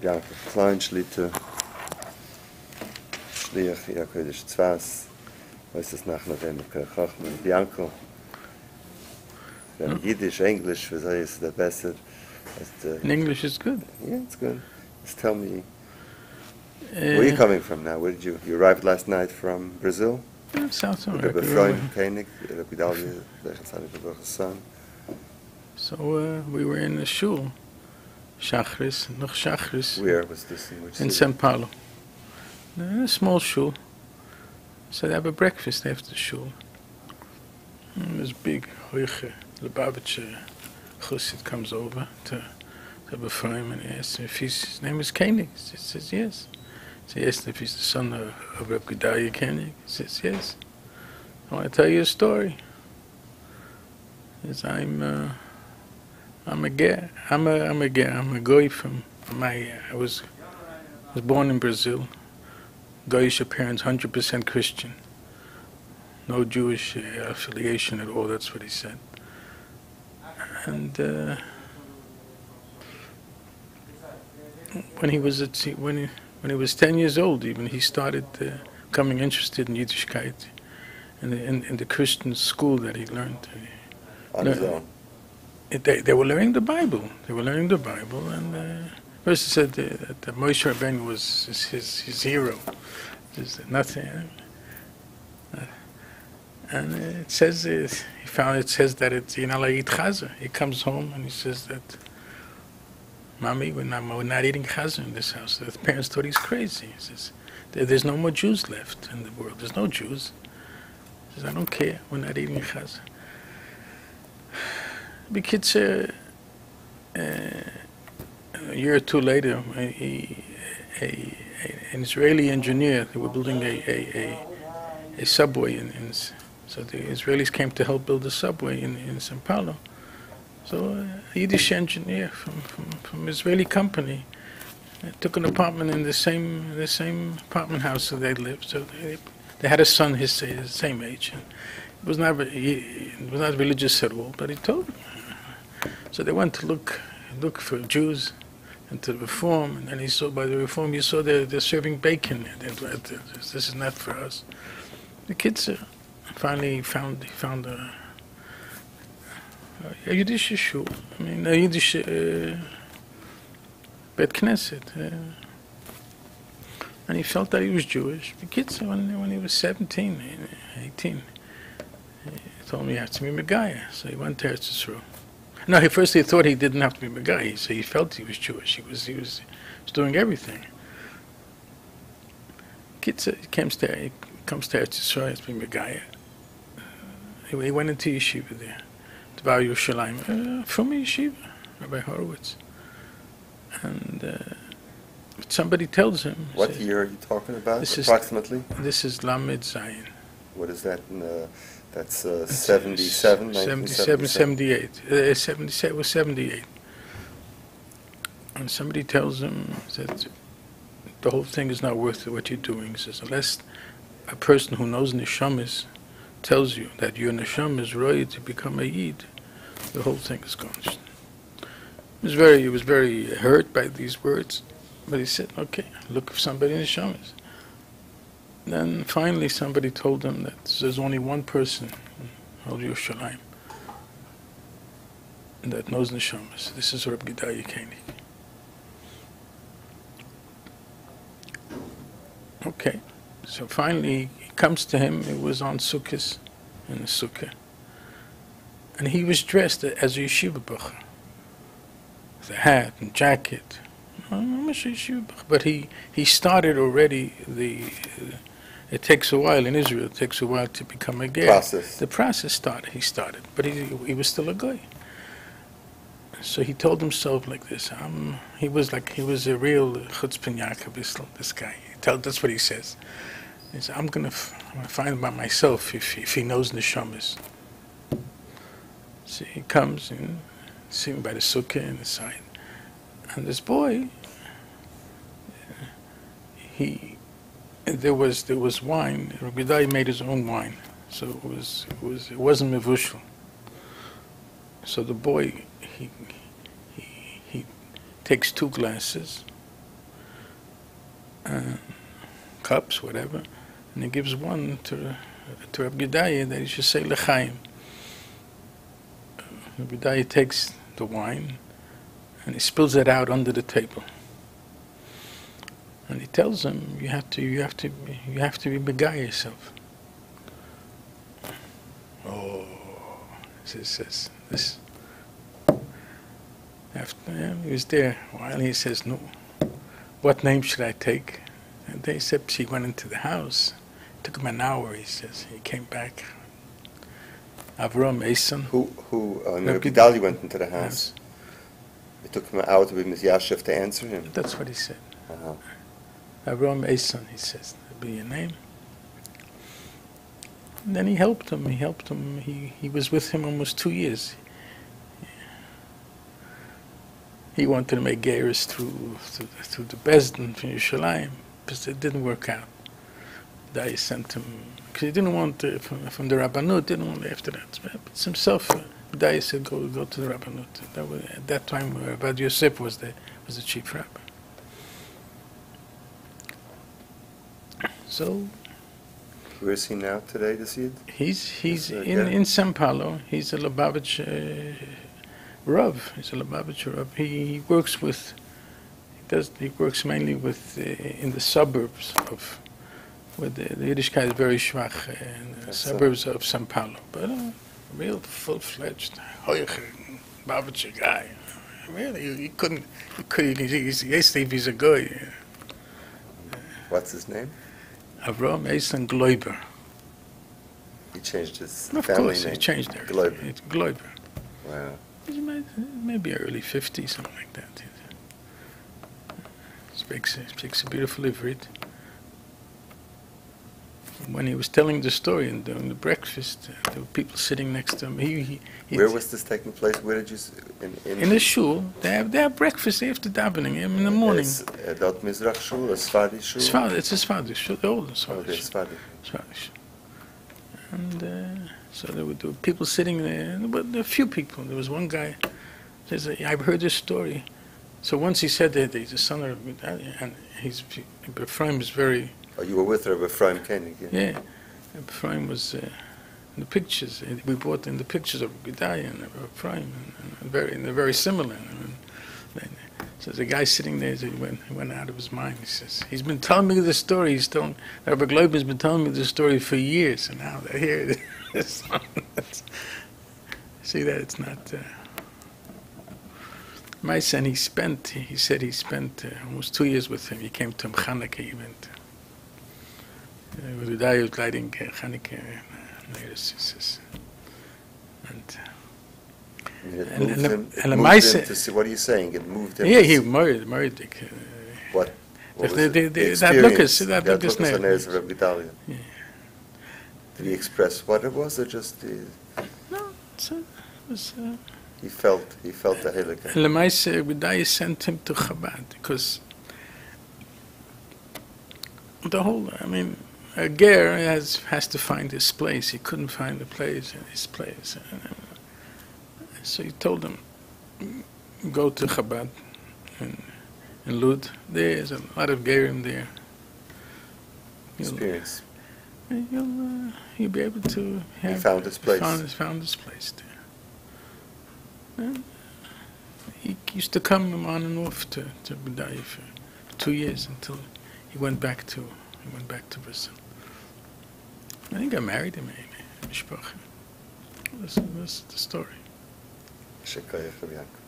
Klein, Schlitte, Schliach, Yakoidisch Tzfas, was ist nach November, Chachman, Bianco. Yiddish, English, was is the best. In English is good. Yeah, it's good. Just tell me, where are you coming from now? Where did you arrived last night from Brazil? South America. Kenig, Gedalia, son. So we were in the shul, Shachris, noch Shachris. Where was this? In São Paulo. A small shul. So they have a breakfast after the shul. And this big, Lubavitcher Chussid comes over to befriend him and he asks him if his name is Kenig. He says yes. So he asks if he's the son of Reb Gedalia Kenig. He says yes. I want to tell you a story. He says, I'm a ger. I'm a goy from I was born in Brazil. Goyish parents, 100% Christian. No Jewish affiliation at all. That's what he said. And when he was 10 years old, even he started becoming interested in Yiddishkeit, in the Christian school that he learned. On his own. They were learning the Bible. And first he said that Moshe Rabbeinu was his hero. There's nothing. And it says that it's you're not allowed to eat chazer. He comes home and he says that, Mommy, we're not eating chazer in this house. The parents thought he's crazy. He says, there's no more Jews left in the world. There's no Jews. He says, I don't care. We're not eating chazer. B'kitzur, a year or two later, an Israeli engineer, they were building a subway so the Israelis came to help build a subway in São Paulo. So a Yiddish engineer from Israeli company took an apartment in the same apartment house that they lived. So they had a son his same age. It was not religious at all, but he told them. So they went to look for Jews and to reform, and then he saw by the reform, you saw they're serving bacon. This is not for us. The kids finally found a Yiddish shul. I mean, a Yiddish Bet Knesset. And he felt that he was Jewish. The kids, when he was 17, 18, he told me he had to be Megaya. So he went to Eretz Yisrael. No, he thought he didn't have to be Megaya. So he felt he was Jewish. He was doing everything. Kids comes to Eretz Yisrael, he has to be Megaya. He went into yeshiva there, Dvar Yerushalayim, from yeshiva, Rabbi Horowitz. And somebody tells him. What says, year are you talking about, approximately? This is Lamed Zayin. What is that? That's 77, 77, 78. It was 78. And somebody tells him that the whole thing is not worth what you're doing. He says, unless a person who knows neshamas tells you that your neshama is ready to become a yid, the whole thing is gone. He was very hurt by these words, but he said, okay, look for somebody in neshamas. Then finally somebody told him that there's only one person in all Yerushalayim that knows neshamas. This is Reb Gedalia Kenig. Okay, so finally he comes to him. It was on Sukkot, in the Sukkah, and he was dressed as a yeshiva bacher, with a hat and jacket. But he started already it takes a while in Israel. It takes a while to become a ger. The process started. He started, but he was still a guy. So he told himself like this. He was a real chutzpah Yaakov. This guy. That's what he says. He said, I'm gonna find by myself if he knows neshamas. So he comes and sitting by the sukkah in the side, and this boy. There was wine. Rabbi Gedalia made his own wine, so it wasn't mevushal. So the boy he takes 2 glasses, cups, whatever, and he gives one to Rabbi Gedalia that he should say L'chaim. Rabbi Gedalia takes the wine and he spills it out under the table. And he tells him, you have to be begay yourself. Oh, says this. After he was there a while, he says, no, what name should I take? And they said she went into the house. It took him an hour, he says. He came back. Avram Eson. Rabbi Gedalia went into the house. It took him an hour to be Misyashev to answer him. That's what he said. Uh-huh. Avram Eson, he says, that'll be your name. And then he helped him. He was with him almost 2 years. He wanted to make Geras through the Bezdin from Yerushalayim, but it didn't work out. Dai sent him, because he didn't want from the Rabbanut, didn't want after that. But himself, Dai said, go to the Rabbanut. At that time, Rabbi Yosef was the chief rabbi. So, where is he now today, the Yid? He's in Sao Paulo. He's a Lubavitch Rav. He's a Lubavitch Rav. He works mainly with in the suburbs of where the Yiddishkeit is very schwach in the suburbs of Sao Paulo. But a real full-fledged Lubavitch guy. Really, he couldn't. He's a guy. What's his name? Avram Eson Gloiber. He changed his Of family course, name. he changed everything. It's Gloiber. Wow. Maybe early 50s, something like that. Speaks a beautiful Ivrit. When he was telling the story and during the breakfast, there were people sitting next to him. Where was this taking place? Where did you? In the shul. They have breakfast after davening in the morning. Dort Mizrach Shul, a Sfadi Shul? It's a Sfadi shul, the old Sfadi shul. Sfadi shul. And so there were people sitting there, but a few people. There was one guy says, I've heard this story. So once he said that he's a son of Gedalia, and Ephraim is very... Oh, you were with Rabbi Ephraim Kenig, yeah. Ephraim was in the pictures. We brought in the pictures of Gedalia and Ephraim, and they're very similar. So the guy sitting there, he went out of his mind. He says, he's been telling me the story. Rabbi Gloiber has been telling me the story for years, and now here it is. See that it's not... My son, he said he spent almost 2 years with him. He came to a Chanukah event. Gedalia was lighting Chanukah and to see, what are you saying? It moved him. Yeah, he married. What? That Lucas on Rabbi Gedalia. Yeah. Did he express what it was, or just no? It was. He felt the hilak. Lemaise, Gedalia sent him to Chabad because a ger has to find his place. He couldn't find his place. So he told him, go to Chabad in Lud. There's a lot of gerim there. Experience. You'll be able to have... He found his place. Found his place there. And he used to come on and off to Gedalia for 2 years until he went back to Breslov. I think I married him, maybe. Mishpacha. That's the story. Shekayach Rabbi Yaakov.